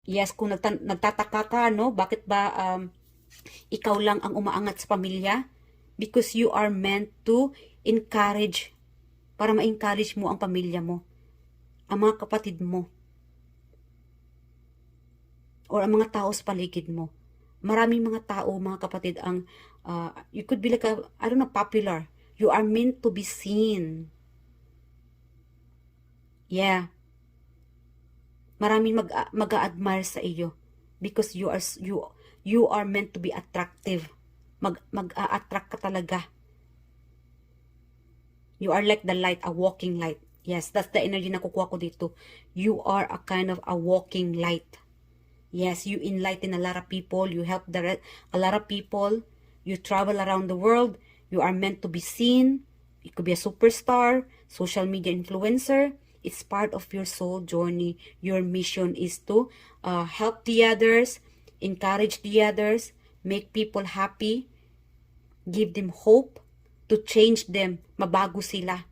Yes, kung nagtataka ka, no, bakit ba ikaw lang ang umaangat sa pamilya? Because you are meant to encourage, para ma-encourage mo ang pamilya mo, ang mga kapatid mo, or ang mga tao sa paligid mo. Maraming mga tao, mga kapatid, ang you could be like a, I don't know, popular. You are meant to be seen. Yeah. Maraming mag-a-admire sa iyo because you are meant to be attractive. Mag-a-attract ka talaga. You are like the light, a walking light. Yes, that's the energy na kukuha ko dito. You are a kind of a walking light. Yes, you enlighten a lot of people. You help a lot of people. You travel around the world. You are meant to be seen. You could be a superstar, social media influencer. It's part of your soul journey. Your mission is to help the others, encourage the others, make people happy, give them hope, to change them, mabago sila.